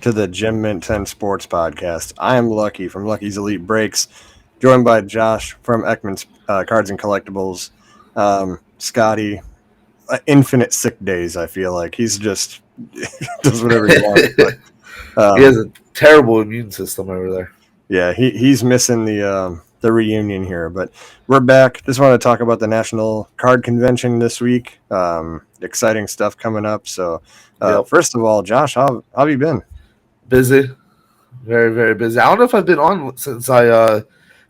to the Gym Mint 10 Sports Podcast. I am Lucky from Lucky's Elite Breaks, joined by Josh from Ekman's Cards and Collectibles. Scotty, infinite sick days, I feel like. He's just does whatever he wants. But, he has a terrible immune system over there. Yeah, he's missing the reunion here. But we're back. Just want to talk about the National Card Convention this week. Exciting stuff coming up. So, First of all, Josh, how have you been? Busy. Very, very busy. I don't know if I've been on since I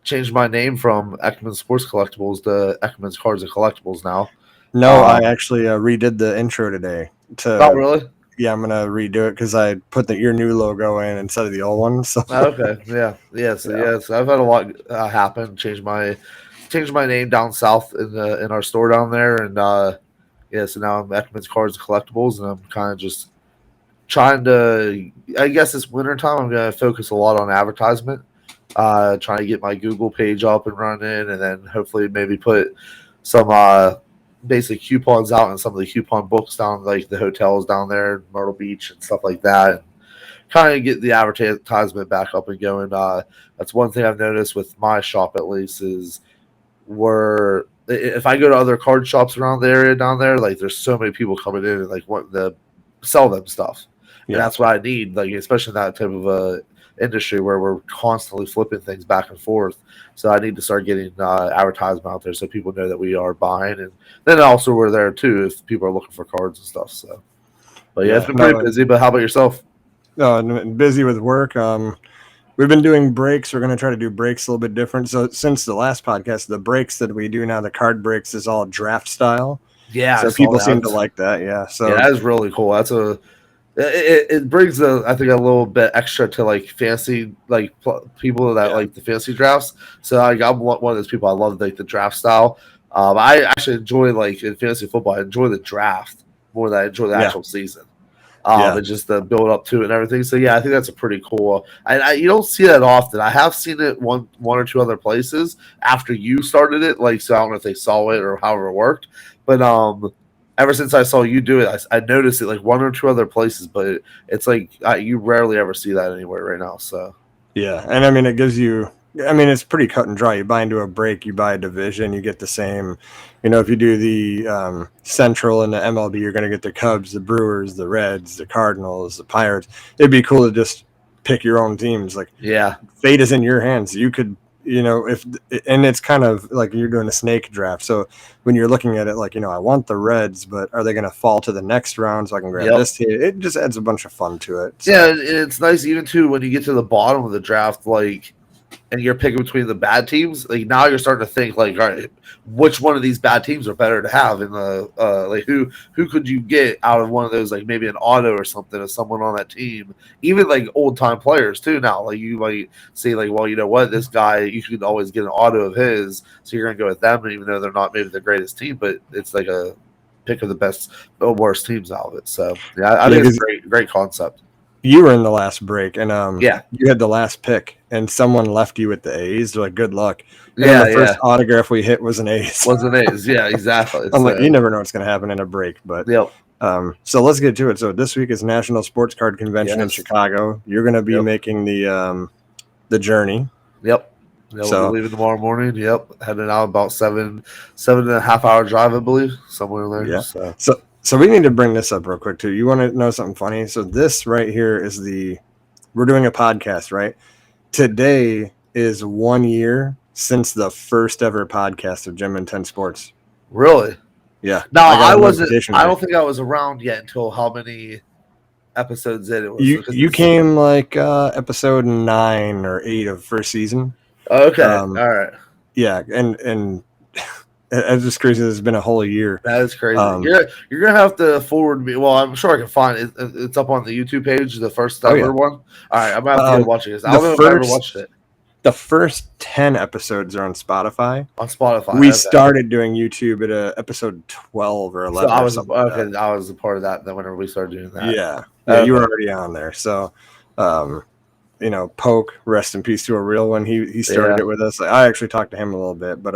changed my name from Ekman Sports Collectibles to Ekman's Cards and Collectibles now. No, I actually redid the intro today. Oh, really? Yeah, I'm gonna redo it because I put your new logo in instead of the old one. So. Okay, yes. I've had a lot happen. Changed my name down south in our store down there, and so now I'm Ekman's Cards and Collectibles, and I'm kind of just trying to. I guess it's wintertime. I'm gonna focus a lot on advertisement, trying to get my Google page up and running, and then hopefully maybe put some basic coupons out and some of the coupon books down, like the hotels down there in Myrtle Beach and stuff like that, and kind of get the advertisement back up and going. That's one thing I've noticed with my shop, at least, is if I go to other card shops around the area down there, like there's so many people coming in and like wanting to sell them stuff. Yeah. And that's what I need, like especially in that type of industry where we're constantly flipping things back and forth. So I need to start getting advertisement out there so people know that we are buying, and then also we're there too if people are looking for cards and stuff. So, but it's been pretty busy. But how about yourself? Busy with work. We've been doing breaks. We're going to try to do breaks a little bit different. So since the last podcast, the breaks that we do now, the card breaks, is all draft style. Yeah, so people seem to like that. Yeah, so that is really cool. That's it brings I think a little bit extra to like fantasy, like people that like the fantasy drafts. So I'm one of those people. I love like the draft style. I actually enjoy, like in fantasy football, I enjoy the draft more than I enjoy the actual season. And just the build up to it and everything. So I think that's a pretty cool. You don't see that often. I have seen it one or two other places after you started it. Like, so I don't know if they saw it or however it worked, but ever since I saw you do it, I noticed it like one or two other places, but it's like you rarely ever see that anywhere right now. So and I mean it gives you. I mean, it's pretty cut and dry. You buy into a break, you buy a division, you get the same. If you do the Central and the MLB, you're going to get the Cubs, the Brewers, the Reds, the Cardinals, the Pirates. It'd be cool to just pick your own teams. Like, fate is in your hands. You could, and it's kind of like you're doing a snake draft. So when you're looking at it, like, I want the Reds, but are they going to fall to the next round so I can grab this team? It just adds a bunch of fun to it. So. Yeah, and it's nice even too when you get to the bottom of the draft, like. And you're picking between the bad teams, like now you're starting to think like, all right, which one of these bad teams are better to have in the like who could you get out of one of those, like maybe an auto or something of someone on that team, even like old time players too. Now like you might say like, well, you know what, this guy you could always get an auto of his, so you're gonna go with them, even though they're not maybe the greatest team, but it's like a pick of the best or worst teams out of it. So I think it's a great concept. You were in the last break, and you had the last pick, and someone left you with the A's. They're like, "Good luck." And the first autograph we hit was an A's. Yeah, exactly. I'm like, you never know what's going to happen in a break, but so let's get to it. So this week is National Sports Card Convention in Chicago. You're going to be making the journey. Yep. We'll be leaving tomorrow morning. Yep, heading out about 7.5 hour drive, I believe, somewhere there. Yeah. So we need to bring this up real quick too. You want to know something funny? So this right here is we're doing a podcast, right? Today is 1 year since the first ever podcast of Gym and 10 Sports. Really? Yeah. No, I wasn't. I don't think I was around yet until how many episodes in it was. You came like episode 9 or 8 of first season. Okay. All right. Yeah, and it's just crazy. It's been a whole year. That is crazy. You're gonna have to forward me. Well, I'm sure I can find it. It's up on the YouTube page. The first ever one. All right, I'm gonna have to watch it. I don't know if I ever watched it. The first 10 episodes are on Spotify. On Spotify, we started doing YouTube at episode 12 or 11. So I was a part of that. Then whenever we started doing that, you were already on there. So, Poke, rest in peace to a real one. He started it with us. I actually talked to him a little bit, but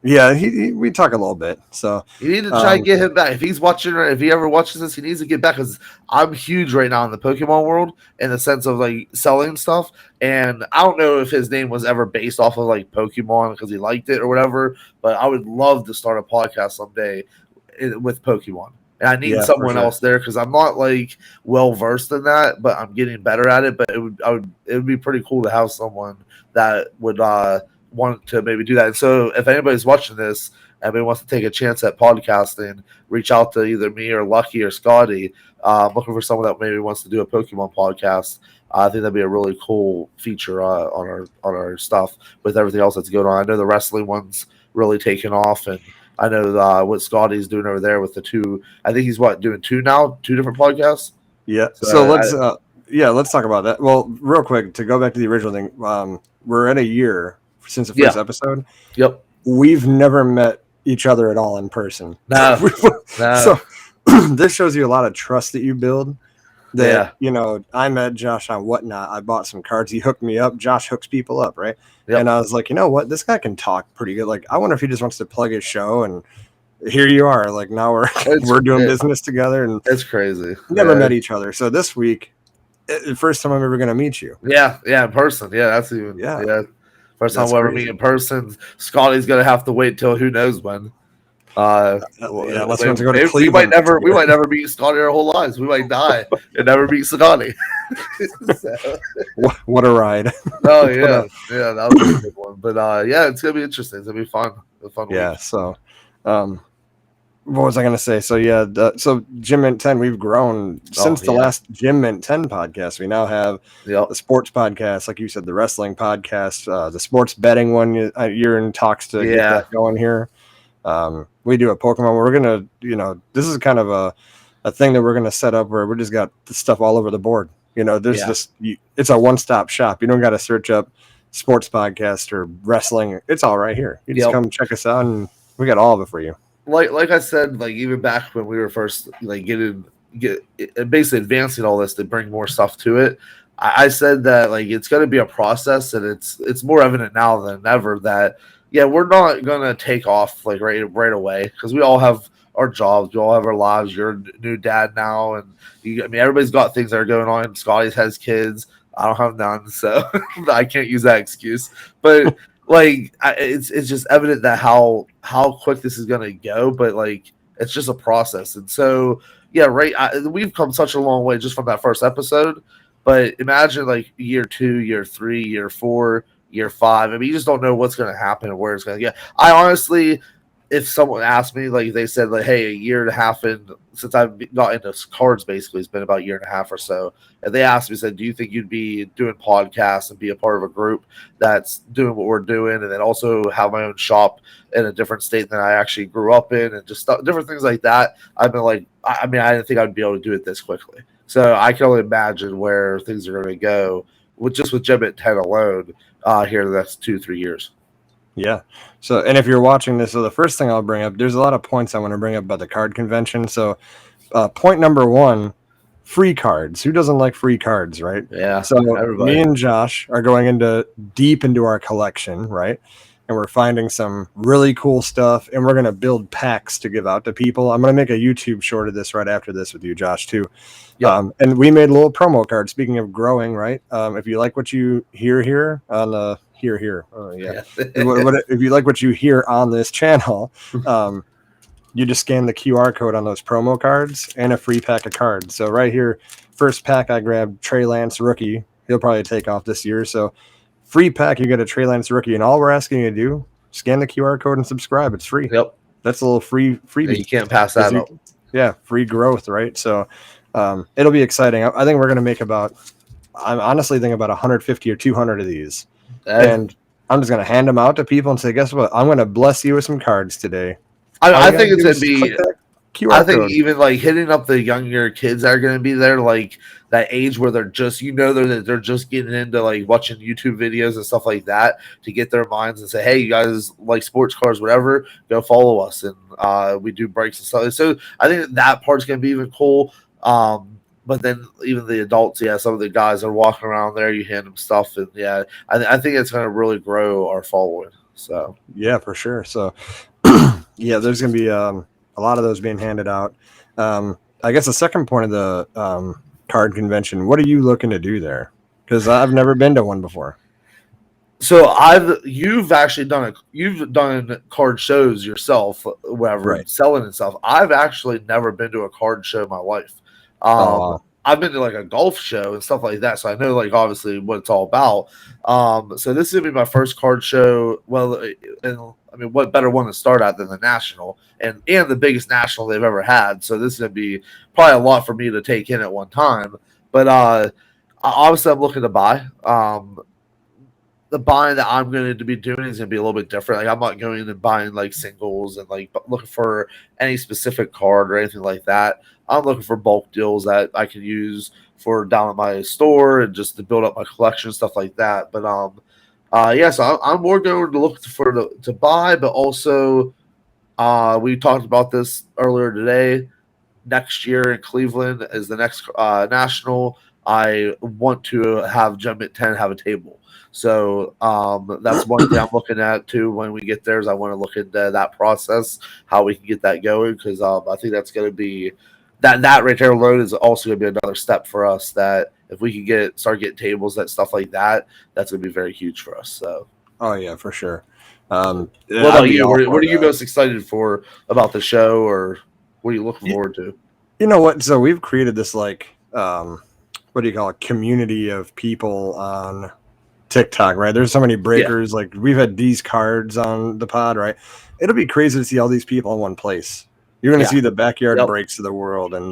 Yeah, we talk a little bit. So You need to try and get him back. If he's watching, or if he ever watches this, he needs to get back because I'm huge right now in the Pokemon world in the sense of like selling stuff. And I don't know if his name was ever based off of like Pokemon because he liked it or whatever. But I would love to start a podcast someday with Pokemon. And I need someone else there because I'm not like well versed in that, but I'm getting better at it. But it would be pretty cool to have someone that would want to maybe do that. And so if anybody's watching this, anybody wants to take a chance at podcasting, reach out to either me or Lucky or Scotty. I'm looking for someone that maybe wants to do a Pokemon podcast. I think that'd be a really cool feature on our stuff with everything else that's going on. I know the wrestling one's really taken off, and I know what Scotty's doing over there with the two. I think he's doing two different podcasts. Yeah. So let's let's talk about that. Well, real quick to go back to the original thing. We're at a year since the first episode. Yep. We've never met each other at all in person. No. So this shows you a lot of trust that you build. That I met Josh on Whatnot. I bought some cards. He hooked me up. Josh hooks people up, right? Yep. And I was like, you know what? This guy can talk pretty good. Like, I wonder if he just wants to plug his show. And here you are. Like, now we're doing business together. And it's crazy. Never met each other. So this week, the first time I'm ever going to meet you. Yeah, in person. Yeah, that's even first time we'll ever meet in person. Scotty's gonna have to wait till who knows when. Let's go to Cleveland. We might never meet Scotty our whole lives. We might die and never meet Scotty. What a ride! Oh yeah, that was a good one. But it's gonna be interesting. It's gonna be fun. A fun week. So, what was I gonna say? So so Gym Mint 10, we've grown since the last Gym Mint 10 podcast. We now have the sports podcast, like you said, the wrestling podcast, the sports betting one. You're in talks to get that going here. We do a Pokemon. We're gonna, this is kind of a thing that we're gonna set up where we just got the stuff all over the board. There's it's a one-stop shop. You don't got to search up sports podcast or wrestling. It's all right here. You just come check us out, and we got all of it for you. Like I said, like even back when we were first like basically advancing all this to bring more stuff to it. I said that like it's going to be a process, and it's more evident now than ever that we're not going to take off like right away because we all have our jobs, we all have our lives. You're a new dad now, and everybody's got things that are going on. Scotty's has kids. I don't have none, so I can't use that excuse. But like it's just evident that how quick this is gonna go, but like it's just a process. And so we've come such a long way just from that first episode. But imagine like year 2, year 3, year 4, year 5. I mean, you just don't know what's gonna happen and where it's gonna get. I honestly, if someone asked me, like they said, like, hey, a year and a half in since I've got into cards, basically, it's been about a year and a half or so. And they asked me, said, do you think you'd be doing podcasts and be a part of a group that's doing what we're doing, and then also have my own shop in a different state than I actually grew up in, and just different things like that? I've been like, I didn't think I'd be able to do it this quickly. So I can only imagine where things are going to go with Gym Mint 10 alone here the next 2-3 years. Yeah. So, and if you're watching this, so the first thing I'll bring up, there's a lot of points I want to bring up about the card convention. So, point number 1, free cards. Who doesn't like free cards, right? Yeah. So, me and Josh are going deep into our collection, right? And we're finding some really cool stuff, and we're going to build packs to give out to people. I'm going to make a YouTube short of this right after this with you, Josh, too. Yep. And we made a little promo card. Speaking of growing, right? If you like what you hear here on the here. Oh, yeah. If you like what you hear on this channel, you just scan the QR code on those promo cards and a free pack of cards. So right here, first pack I grabbed Trey Lance rookie. He'll probably take off this year. So free pack, you get a Trey Lance rookie, and all we're asking you to do, scan the QR code and subscribe. It's free. Yep. That's a little freebie. Yeah, you can't pass that up. Yeah, free growth, right? So it'll be exciting. I think we're going to make I'm honestly thinking about 150 or 200 of these. And I'm just going to hand them out to people and say, guess what? I'm going to bless you with some cards today. I think it's going to be I think even like hitting up the younger kids that are going to be there, like that age where they're just, they're just getting into like watching YouTube videos and stuff like that to get their minds and say, hey, you guys like sports cars, whatever, go follow us. And we do breaks and stuff. So I think that part's going to be even cool. But then even the adults, some of the guys are walking around there, you hand them stuff. And I think it's going to really grow our following. So yeah, for sure. So yeah, there's going to be a lot of those being handed out. I guess the second point of the card convention, what are you looking to do there? Because I've never been to one before. So you've actually you've done card shows yourself, whatever, Right. selling and stuff. I've actually never been to a card show in my life. Oh, wow. I've been to like a golf show and stuff like that, so I know like obviously what it's all about. So this is gonna be my first card show. Well, and I mean, what better one to start at than the national and the biggest national they've ever had. So this is gonna be probably a lot for me to take in at one time. But obviously, I'm looking to buy. The buying that I'm going to be doing is going to be a little bit different. Like I'm not going and buying like singles and like looking for any specific card or anything like that. I'm looking for bulk deals that I can use for down at my store and just to build up my collection, stuff like that. But yeah, so I'm more going to look to buy, but also we talked about this earlier today. Next year in Cleveland is the next national. I want to have Gem at 10 have a table. So that's one thing I'm looking at too when we get there is I want to look into that process, how we can get that going, because I think that's going to be that right there alone is also going to be another step for us that if we can start getting tables, that stuff like that, that's going to be very huge for us. So. Oh yeah, for sure. What about you? What are you most excited for about the show, or what are you looking forward to? You know what? So we've created this like what do you call it? Community of people on TikTok, right? There's so many breakers. Yeah. Like we've had these cards on the pod, right? It'll be crazy to see all these people in one place. You're going to see the backyard breaks of the world and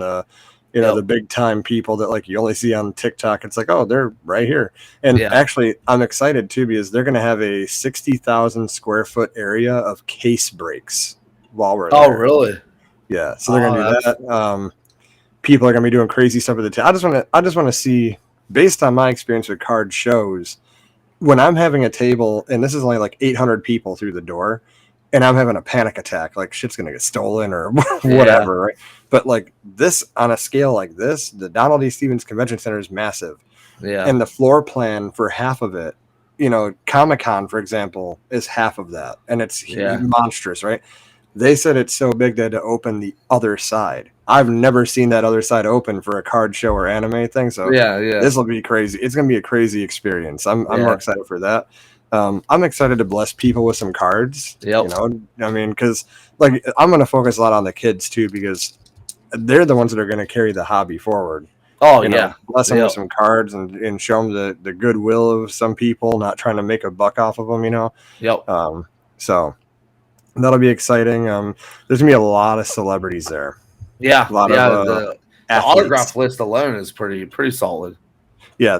you know, the big time people that like you only see on TikTok. It's like, oh, they're right here. And actually, I'm excited too because they're going to have a 60,000 square foot area of case breaks while we're there. Oh, really? Yeah. So they're going to do that. People are going to be doing crazy stuff with the I just want to see, based on my experience with card shows, when I'm having a table and this is only like 800 people through the door and I'm having a panic attack, like shit's going to get stolen or whatever, right? But like this on a scale like this, the Donald D. Stevens Convention Center is massive. Yeah. And the floor plan for half of it, you know, Comic-Con, for example, is half of that. And it's monstrous, right? They said it's so big they had to open the other side. I've never seen that other side open for a card show or anime thing. So this will be crazy. It's going to be a crazy experience. I'm more excited for that. I'm excited to bless people with some cards. Yep. You know, I mean, because like I'm going to focus a lot on the kids too, because they're the ones that are going to carry the hobby forward. Oh, you know, bless them with some cards and show them the goodwill of some people, not trying to make a buck off of them, you know? Yep. So that'll be exciting. There's gonna be a lot of celebrities there. Yeah, a lot of the autograph list alone is pretty solid. Yeah,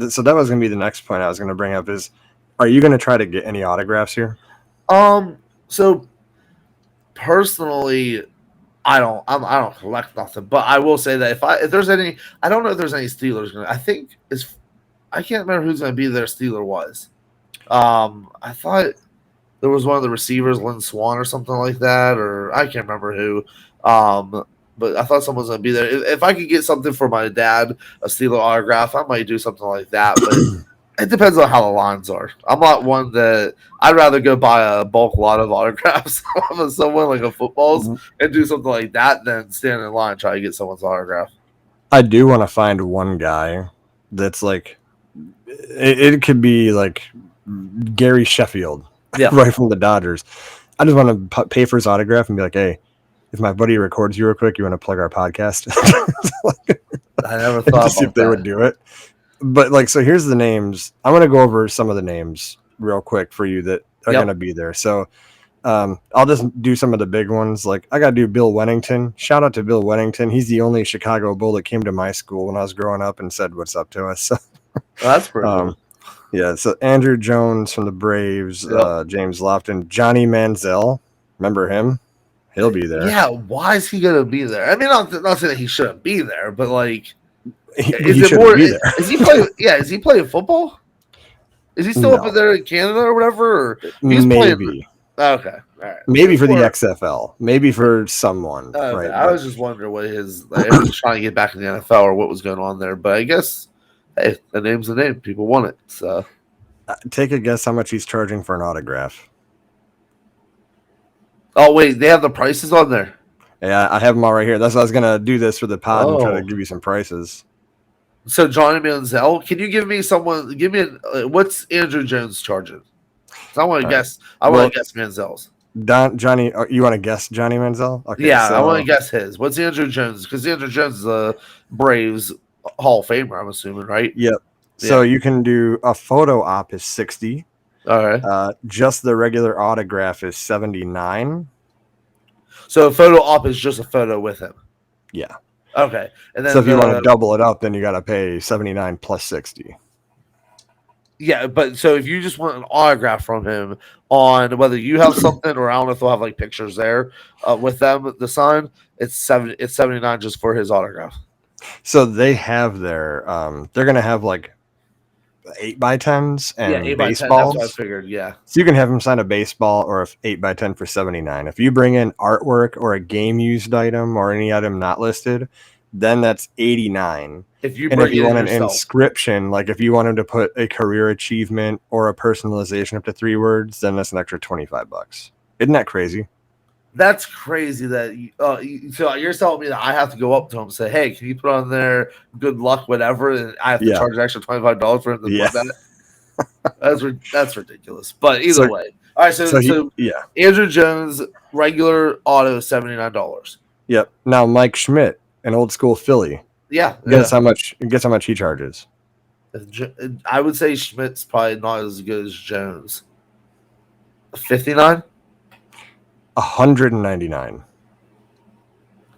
so that was gonna be the next point I was gonna bring up is, are you gonna try to get any autographs here? So personally, I don't collect nothing, but I will say that if there's any, I don't know if there's any Steelers. I can't remember who's gonna be there. Steeler was. I thought there was one of the receivers, Lynn Swan or something like that, or I can't remember who. But I thought someone was going to be there. If I could get something for my dad, a Steeler autograph, I might do something like that. But it depends on how the lines are. I'm not one that I'd rather go buy a bulk lot of autographs of someone like a footballs and do something like that than stand in line and try to get someone's autograph. I do want to find one guy that's like, it could be like Gary Sheffield. Right from the Dodgers. I just want to pay for his autograph and be like, hey, if my buddy records you real quick, you want to plug our podcast? I never thought to see if they would do it. But like, so here's the names. I'm going to go over some of the names real quick for you that are going to be there. So I'll just do some of the big ones. Like I got to do Bill Wennington. Shout out to Bill Wennington. He's the only Chicago Bull that came to my school when I was growing up and said what's up to us. So, that's pretty cool. Yeah, so Andrew Jones from the Braves, James Lofton, Johnny Manziel. Remember him? He'll be there. Yeah, why is he going to be there? I mean, not saying that he shouldn't be there, but like, he shouldn't be there. Is he playing? Yeah, is he playing football? Is he still up there in Canada or whatever? Or he's maybe. Playing... Okay, all right. Maybe for the XFL. Maybe for someone. Okay. Right? I was just wondering what if he was trying to get back in the NFL or what was going on there. But I guess. Hey, the name's the name. People want it. So, take a guess how much he's charging for an autograph. Oh wait, they have the prices on there. Yeah, I have them all right here. That's why I was gonna do this for the pod and try to Oh, give you some prices. so Johnny Manziel, can you give me someone? Give me what's Andrew Jones charging? 'Cause I want to All right. guess. I want Well, to guess Manziel's. Johnny, you want to guess Johnny Manziel? Okay, Yeah, I want to so guess his. What's Andrew Jones? Because Andrew Jones is a Braves Hall of Famer. I'm assuming, right? yep. Yeah. So you can do a photo op is 60. All right. Just the regular autograph is 79. So a photo op is just a photo with him. Yeah. Okay, and So then if you want to double it up, then you got to pay 79 plus 60. yeah, but so if you just want an autograph from him on whether you have something or I don't know if they'll have like pictures there with them the sign, it's 79 just for his autograph. So they have their they're gonna have like 8x10s Yeah, and 8x10. That's what I baseballs. figured. Yeah. So you can have them sign a baseball or a 8x10 for 79. If you bring in artwork or a game used item or any item not listed, then that's 89. If you And if bring you it in want an yourself, inscription, like if you wanted to put a career achievement or a personalization up to 3 words, then that's an extra $25. Isn't that crazy? that's crazy. That so you're telling me that I have to go up to him and say, "Hey, can you put on there good luck, whatever?" And I have to Yeah. charge an extra $25 for him to Yeah. put that. That's ridiculous. But either So- way, all right. So Yeah. Andrew Jones regular auto $79. Yep. Now Mike Schmidt, an old school Philly. Yeah, Guess how much he charges? I would say Schmidt's probably not as good as Jones. 59. 199.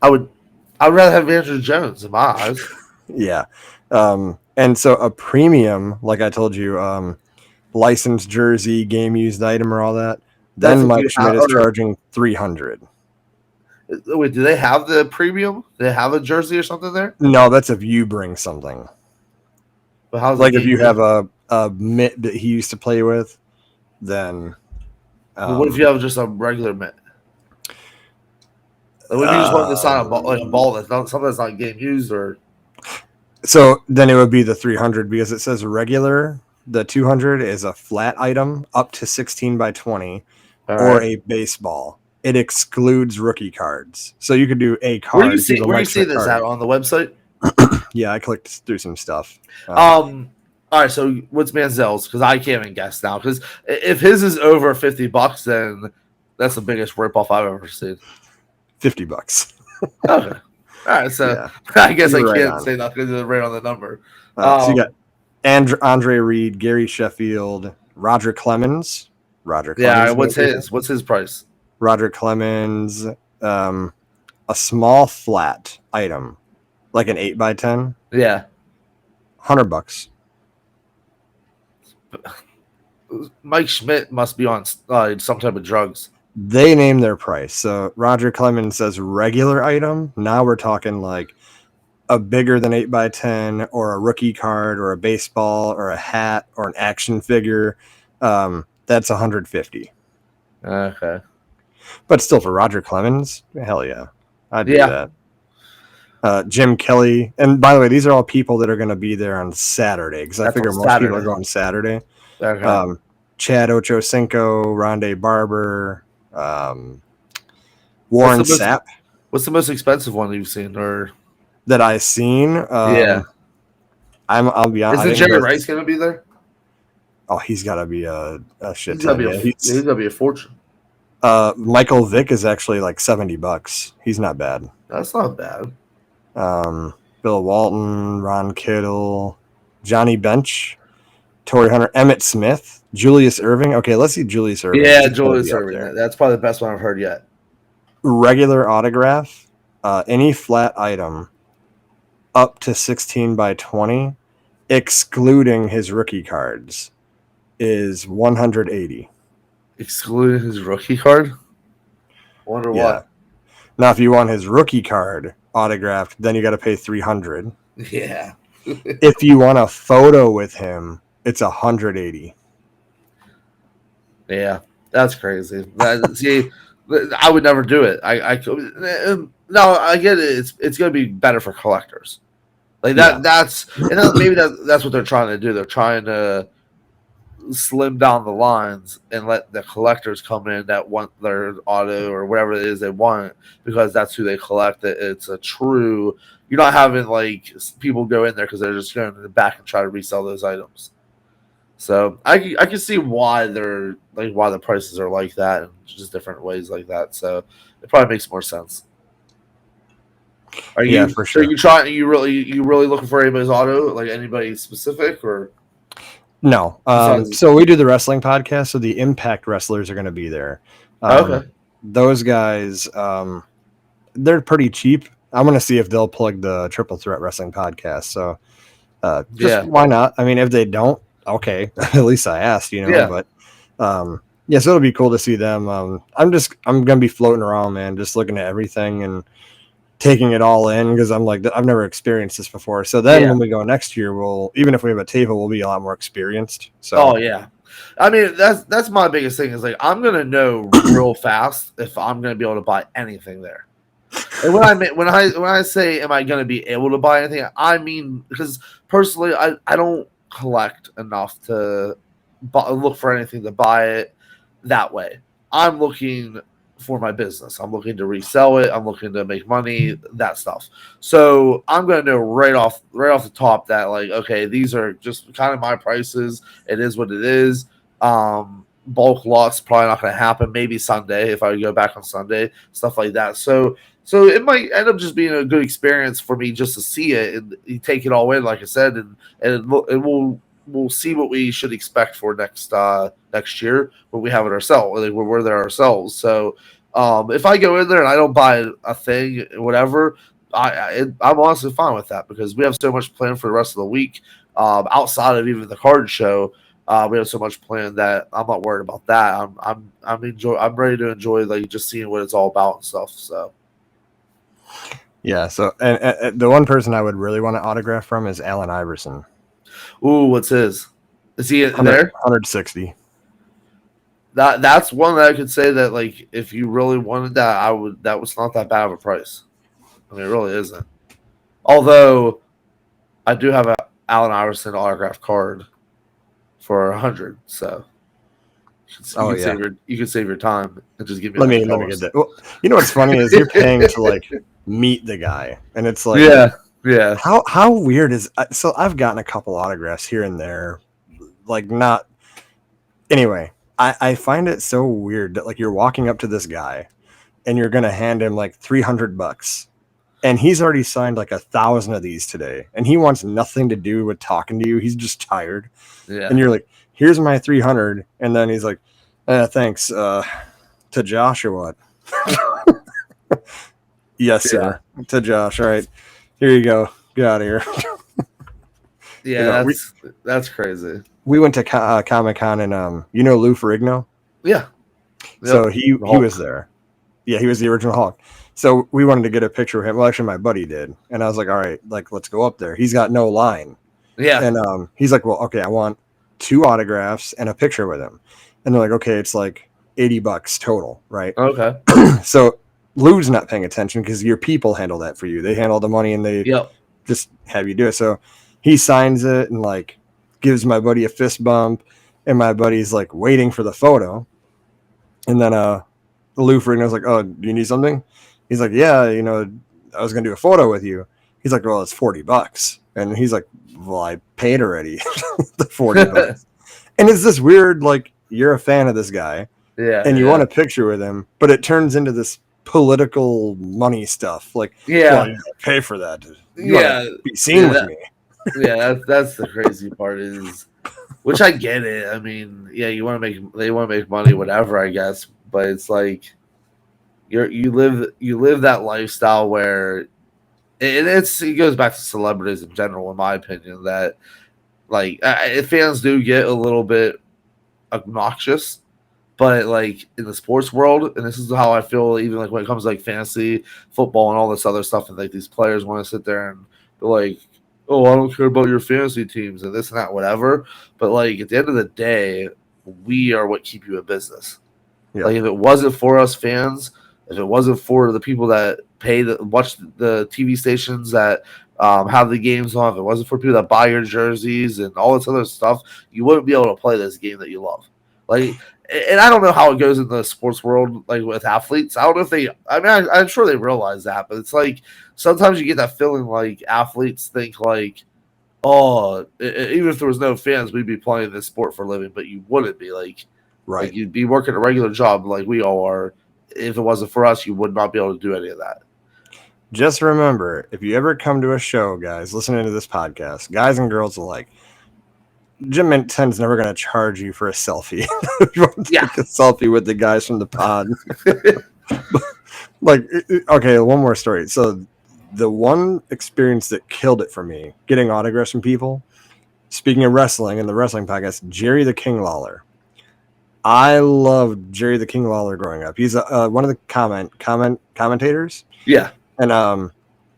I'd rather have Andrew Jones in my eyes. Yeah. And so a premium, like I told you, licensed jersey, game used item, or all that. That's Then what Mike you Schmidt have- is charging 300. Wait, do they have the premium? Do they have a jersey or something there? No, that's if you bring something. But how's Like if you have a mitt that he used to play with, then. what if you have just a regular mitt? Like, what if you just wanted to sign a ball that's not something that's not game used or? So then it would be the 300 because it says regular. The 200 is a flat item up to 16x20 or a baseball. It excludes rookie cards. So you could do a card. Where do you see this at on the website? Yeah, I clicked through some stuff. All right, so what's Manziel's? Because I can't even guess now. Because if his is over $50, then that's the biggest ripoff I've ever seen. $50. Okay. All right, so Yeah. I guess I You're right can't on. say nothing because it's right on the number. So you got Andre Reed, Gary Sheffield, Roger Clemens. Yeah, what's his? What's his price? Roger Clemens, a small flat item, like an 8x10. Yeah. $100. Mike Schmidt must be on some type of drugs. They name their price. So Roger Clemens says regular item. Now we're talking like a bigger than 8x10 or a rookie card or a baseball or a hat or an action figure. That's 150. Okay. But still for Roger Clemens, hell yeah. I'd do that. Jim Kelly. And by the way, these are all people that are going to be there on Saturday because I figure most people are going Saturday. Okay. Chad Ochocinco, Rondé Barber, Warren Sapp. What's the most expensive one you've seen? Or that I've seen? I'll be honest. Isn't Jerry Rice going to be there? Oh, he's got to be a shit He's ton. He's going to be a fortune. Michael Vick is actually like $70. He's not bad. That's not bad. Bill Walton, Ron Kittle, Johnny Bench, Torrey Hunter, Emmett Smith, Julius Irving. Okay, let's see Julius Irving. Yeah, Julius Irving. That's probably the best one I've heard yet. Regular autograph, any flat item up to 16x20, excluding his rookie cards, is 180. Excluding his rookie card? Wonder what. Now, if you want his rookie card autographed, then you got to pay 300. Yeah. If you want a photo with him, it's 180. Yeah, that's crazy. See, I would never do it. No, I get it. It's going to be better for collectors. Like that. Yeah. Maybe that's what they're trying to do. They're trying to slim down the lines and let the collectors come in that want their auto or whatever it is they want because that's who they collect. It's a true. You're not having like people go in there because they're just going to the back and try to resell those items. So I can see why they're like why the prices are like that and just different ways like that. So it probably makes more sense. Are Yeah, you for so sure. you really looking for anybody's auto, like anybody specific or No. besides? So we do the wrestling podcast, so the Impact wrestlers are going to be there. Okay. Those guys, they're pretty cheap. I'm going to see if they'll plug the Triple Threat Wrestling podcast. So just Yeah. why not? I mean, if they don't, okay, at least I asked, Yeah. But yeah, so it'll be cool to see them. I'm going to be floating around, man, just looking at everything and taking it all in because I'm like, I've never experienced this before. So then when we go next year, even if we have a table, we'll be a lot more experienced. So Oh yeah. I mean that's my biggest thing is like I'm gonna know real fast if I'm gonna be able to buy anything there. And when I say am I gonna be able to buy anything, I mean because personally I don't collect enough to look for anything to buy it that way. I'm looking for my business. I'm looking to resell it. I'm looking to make money, that stuff. So I'm gonna know right off the top that like, okay, these are just kind of my prices. It is what it is. Bulk loss probably not gonna happen. Maybe Sunday if I go back on Sunday, stuff like that. So it might end up just being a good experience for me just to see it and you take it all in, like I said, and we'll see what we should expect for next year when we have it ourselves, like when we're there ourselves. So if I go in there and I don't buy a thing, whatever, I'm honestly fine with that because we have so much planned for the rest of the week outside of even the card show. We have so much planned that I'm not worried about that. I'm ready to enjoy like just seeing what it's all about and stuff. So. yeah, so and the one person I would really want to autograph from is Allen Iverson. Ooh, what's his? Is he 100, there? 160. That's one that I could say that like if you really wanted that, I would. That was not that bad of a price. I mean, it really isn't. Although I do have a Allen Iverson autograph card for 100, so you could save your time and just give me Let me get $100. that. Well, you know what's funny is you're paying to like meet the guy, and it's like, yeah. how weird is so? I've gotten a couple autographs here and there, like not. Anyway, I find it so weird that like you're walking up to this guy, and you're gonna hand him like $300, and he's already signed like 1,000 of these today, and he wants nothing to do with talking to you. He's just tired, and you're like, here's my 300, and then he's like, thanks, to Josh or what? Yes, sir. To Josh. All right, here you go. Get out of here. Yeah, that's crazy. We went to Comic-Con and Lou Ferrigno. Yeah. So he was there. Yeah, he was the original Hulk. So we wanted to get a picture of him. Well, actually, my buddy did, and I was like, all right, like let's go up there. He's got no line. Yeah. And he's like, well, okay, I want 2 autographs and a picture with him. And they're like, okay, it's like $80 total, right? Okay. So Lou's not paying attention because your people handle that for you. They handle the money and they just have you do it. So he signs it and like gives my buddy a fist bump, and my buddy's like waiting for the photo. And then Lou Ferrigno's like, oh, do you need something? He's like, yeah, I was gonna do a photo with you. He's like, well, it's $40. And he's like, well, I paid already the $40. And it's this weird, like, you're a fan of this guy, and you want a picture with him, but it turns into this political money stuff. Like, well, you pay for that. You want to be seen with me. Yeah, that's the crazy part is, which I get it. I mean, yeah, they want to make money, whatever, I guess. But it's like you live that lifestyle where it goes back to celebrities in general, in my opinion, that like fans do get a little bit obnoxious, but like in the sports world, and this is how I feel, even like when it comes to like fantasy football and all this other stuff, and like these players want to sit there and be like, oh, I don't care about your fantasy teams and this and that, whatever. But like at the end of the day, we are what keep you in business. Yeah. Like if it wasn't for us fans, if it wasn't for the people that watch the TV stations that have the games on. If it wasn't for people that buy your jerseys and all this other stuff, you wouldn't be able to play this game that you love. Like, and I don't know how it goes in the sports world, like with athletes. I don't know if they. I mean, I'm sure they realize that, but it's like sometimes you get that feeling like athletes think like, oh, even if there was no fans, we'd be playing this sport for a living, but you wouldn't be like you'd be working a regular job like we all are. If it wasn't for us, you would not be able to do any of that. Just remember, if you ever come to a show, guys, listening to this podcast, guys and girls alike, Jim Minton's never going to charge you for a selfie. You want to take a selfie with the guys from the pod. Like, okay, one more story. So the one experience that killed it for me, getting autographs from people, speaking of wrestling and the wrestling podcast, Jerry the King Lawler. I loved Jerry the King Lawler growing up. He's one of the commentators. Yeah. And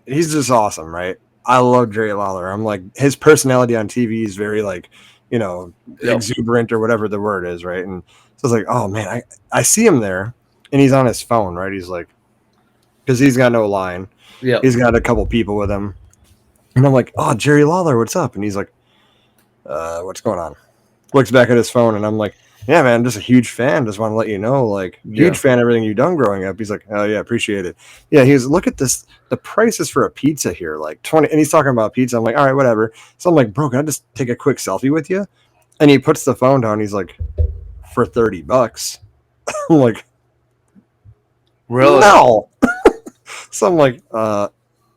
he's just awesome, right? I love Jerry Lawler. I'm like, his personality on TV is very like, you know, exuberant or whatever the word is, right? And so I was like, oh man, I see him there and he's on his phone, right? He's like, because he's got no line. Yeah. He's got a couple people with him. And I'm like, oh, Jerry Lawler, what's up? And he's like, what's going on? Looks back at his phone and I'm like, yeah, man, I'm just a huge fan. Just want to let you know, like, huge fan of everything you've done growing up. He's like, oh, yeah, appreciate it. Yeah, he was, look at this. The prices for a pizza here, like 20. And he's talking about pizza. I'm like, all right, whatever. So I'm like, bro, can I just take a quick selfie with you? And he puts the phone down. He's like, for $30. I'm like, really? No. So I'm like,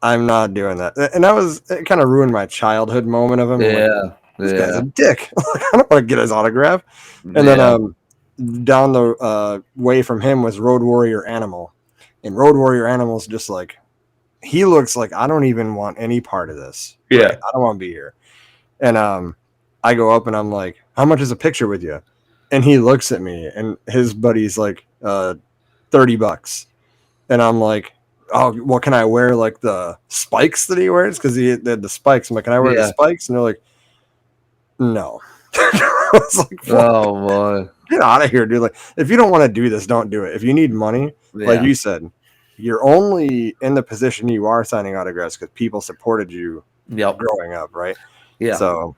I'm not doing that. And it kind of ruined my childhood moment of him. Yeah. Like, this guy's a dick. I don't want to get his autograph. And then down the way from him was Road Warrior Animal. And Road Warrior Animal's just like, he looks like, I don't even want any part of this. Yeah. Right? I don't want to be here. And I go up and I'm like, how much is a picture with you? And he looks at me and his buddy's like, $30. And I'm like, oh, well, can I wear like the spikes that he wears? Because he had the spikes. I'm like, can I wear the spikes? And they're like, no. I was like, oh boy, get out of here, dude. Like, if you don't want to do this, don't do it. If you need money, like you said, you're only in the position you are signing autographs because people supported you growing up, right? Yeah. So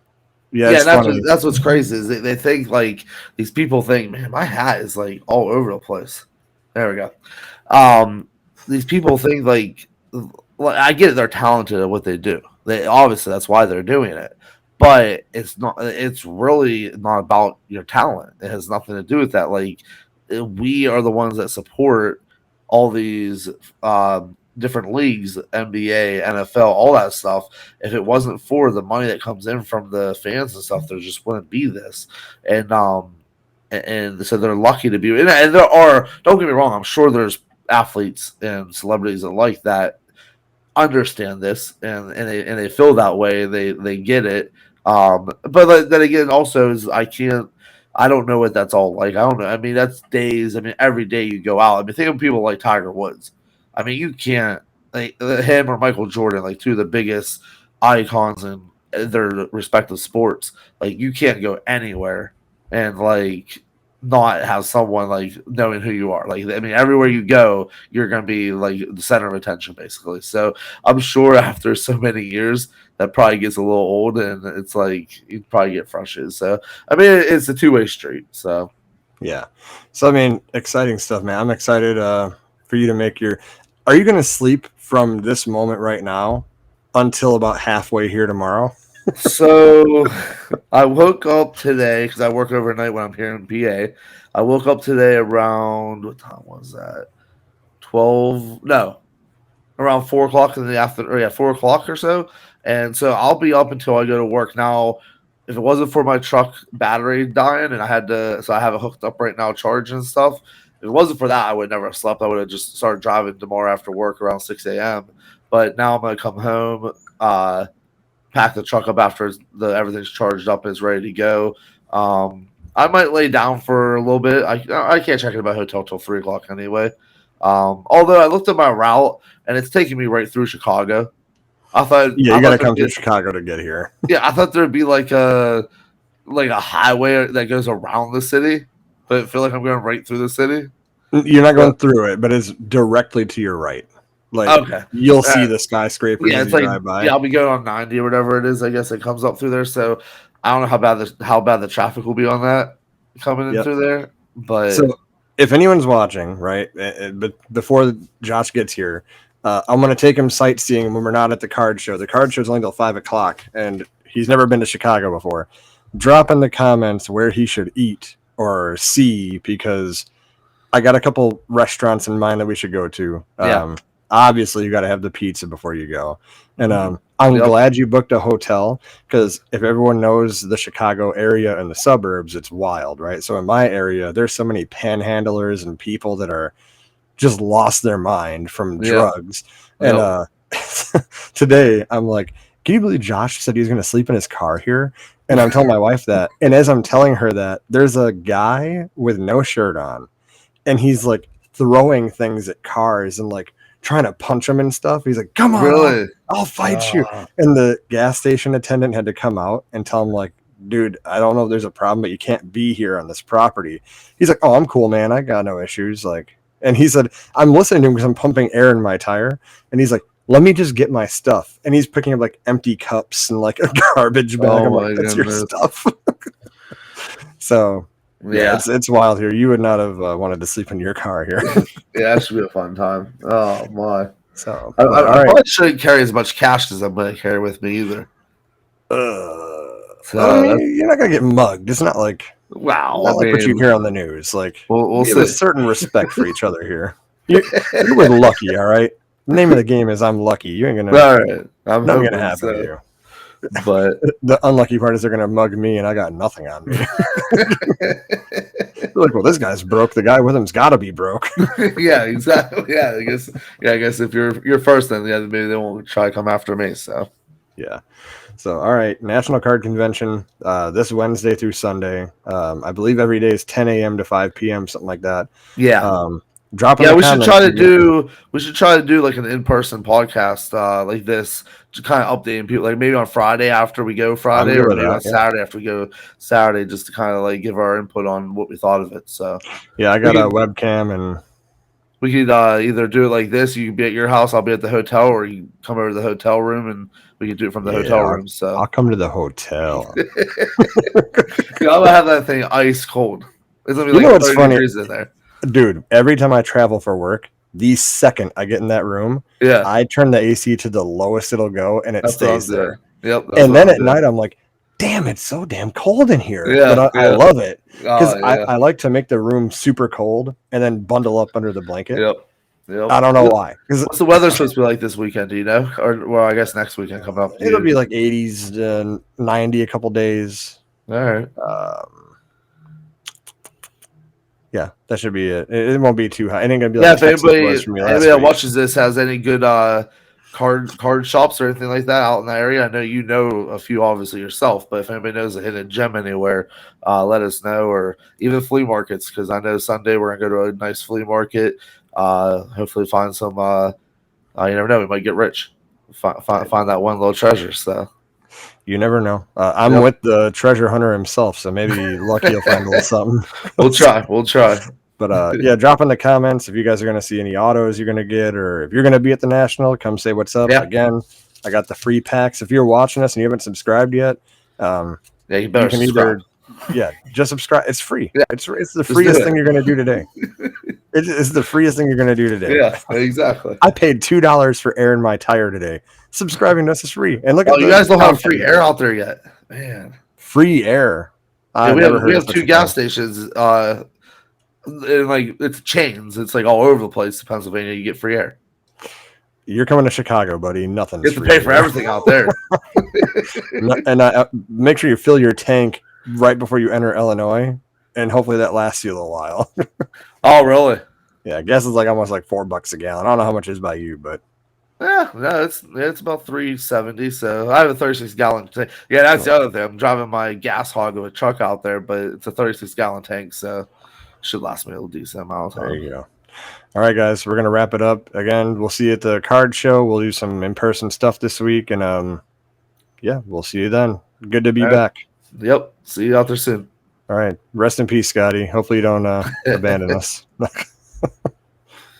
that's what's crazy is they think like these people think, man, my hat is like all over the place. There we go. These people think like I get it, they're talented at what they do. They obviously that's why they're doing it. But it's not. It's really not about your talent. It has nothing to do with that. Like we are the ones that support all these different leagues, NBA, NFL, all that stuff. If it wasn't for the money that comes in from the fans and stuff, there just wouldn't be this. And so they're lucky to be. And there are. Don't get me wrong. I'm sure there's athletes and celebrities that like that understand this and they feel that way. They get it. But then again, also is I don't know what that's all like. I don't know. I mean, that's days. I mean, every day you go out. I mean, think of people like Tiger Woods. I mean, you can't like him or Michael Jordan, like two of the biggest icons in their respective sports. Like you can't go anywhere and like not have someone like knowing who you are. Like I mean, everywhere you go, you're gonna be like the center of attention, basically. So I'm sure after so many years, that probably gets a little old, and it's like you probably get frustrated. So I mean, it's a two-way street. So yeah. So I mean, exciting stuff, man. I'm excited for you to make your. Are you gonna sleep from this moment right now until about halfway here tomorrow? So I woke up today because I work overnight when I'm here in PA. I woke up today around what time was that? 12? No, around 4 o'clock in the afternoon. Or 4 o'clock or so. And so I'll be up until I go to work. Now, if it wasn't for my truck battery dying and I had to, so I have it hooked up right now, charging and stuff. If it wasn't for that, I would never have slept. I would have just started driving tomorrow after work around 6 a.m. But now I'm going to come home, pack the truck up after everything's charged up and is ready to go. I might lay down for a little bit. I can't check into my hotel till 3 o'clock anyway. Although I looked at my route and it's taking me right through Chicago. I thought you got to come to Chicago to get here. Yeah, I thought there'd be like a highway that goes around the city, but I feel like I'm going right through the city. You're not going through it, but it's directly to your right. Like Okay. you'll see the skyscrapers Yeah, as it's you like drive by. I'll be going on 90 or whatever it is. I guess it comes up through there. So I don't know how bad the traffic will be on that coming in Yep. through there. But So if anyone's watching, right, but before Josh gets here, I'm going to take him sightseeing when we're not at the card show. The card show's only till 5:00, and he's never been to Chicago before. Drop in the comments where he should eat or see, because I got a couple restaurants in mind that we should go to. Yeah. Obviously, you got to have the pizza before you go. And I'm Yep. glad you booked a hotel, because if everyone knows the Chicago area and the suburbs, it's wild, right? So in my area, there's so many panhandlers and people that are just lost their mind from drugs. And today I'm like, can you believe Josh said he's going to sleep in his car here? And I'm telling my wife that. And as I'm telling her that, there's a guy with no shirt on, and he's like throwing things at cars and like trying to punch them and stuff. He's like, come on, Really? I'll fight you. And the gas station attendant had to come out and tell him, like, dude, I don't know if there's a problem, but you can't be here on this property. He's like, oh, I'm cool, man. I got no issues. Like, and he said, I'm listening to him because I'm pumping air in my tire. And he's like, let me just get my stuff. And he's picking up like empty cups and like a garbage bag. I'm like, that's your stuff. So yeah, it's wild here. You would not have wanted to sleep in your car here. Yeah, that should be a fun time. Oh my! So I probably shouldn't carry as much cash as I'm going to carry with me either. I mean, you're not gonna get mugged. It's not like like what you hear on the news. Like we'll see. A certain respect for each other here. You're with Lucky, all right. The name of the game is I'm lucky. You ain't gonna. All right, I'm nothing gonna happen to you. But the unlucky part is they're gonna mug me, and I got nothing on me. They're like, well, this guy's broke. The guy with him's got to be broke. Yeah, exactly. Yeah, I guess if you're first, then maybe they won't try to come after me. So yeah. So all right, National Card Convention this Wednesday through Sunday. I believe every day is 10 a.m. to 5 p.m. something like that. Yeah. We should try to do like an in-person podcast like this to kind of updating people, like maybe on Friday after we go Friday, or maybe on Saturday after we go Saturday, just to kind of like give our input on what we thought of it. So yeah, I got a webcam, and we could either do it like this. You can be at your house, I'll be at the hotel, or you come over to the hotel room and we can do it from the hotel room. So I'll come to the hotel. I'm gonna have that thing ice cold. It's gonna be like 30 degrees in there. Dude, every time I travel for work, the second I get in that room, I turn the AC to the lowest it'll go, and it stays there. Yep. And then at night, I'm like, damn, it's so damn cold in here. Yeah, but I love it because I like to make the room super cold and then bundle up under the blanket. Yep. I don't know why. What's the weather supposed to be like this weekend? Do you know? Or well, I guess next weekend coming up. It'll be like 80s to 90 a couple days. All right. Yeah, that should be it. It won't be too high. It ain't gonna be like if anybody that watches this has any good card shops or anything like that out in the area. I know you know a few obviously yourself, but if anybody knows a hidden gem anywhere, let us know, or even flea markets, because I know Sunday we're gonna go to a nice flea market. Hopefully find some. You never know, we might get rich. Find that one little treasure. So. You never know. I'm with the treasure hunter himself, so maybe Lucky will find a little something. We'll try. But yeah, drop in the comments if you guys are going to see any autos you're going to get, or if you're going to be at the National, come say what's up. Yeah. Again, I got the free packs. If you're watching us and you haven't subscribed yet, you better subscribe. Just subscribe. It's free. Yeah. It's the freest thing you're going to do today. It is the freest thing you're going to do today. Yeah, exactly. I paid $2 for air in my tire today. Subscribing to us is free. And look at you guys don't have free air out there yet, man. Free air. We have 2 gas stations. And like it's chains. It's like all over the place in Pennsylvania. You get free air. You're coming to Chicago, buddy. Nothing's free. You have to pay for everything out there. And make sure you fill your tank right before you enter Illinois, and hopefully that lasts you a little while. Oh, really? Yeah, gas is like almost like $4 a gallon. I don't know how much it is by you, but yeah, no, it's about $3.70. So I have a 36-gallon tank. Yeah, that's the other thing. I'm driving my gas hog of a truck out there, but it's a 36-gallon tank, so it should last me a decent amount of time. There you go. All right, guys, we're gonna wrap it up. Again, we'll see you at the card show. We'll do some in-person stuff this week, and yeah, we'll see you then. Good to be back. Yep. See you out there soon. All right. Rest in peace, Scotty. Hopefully you don't abandon us.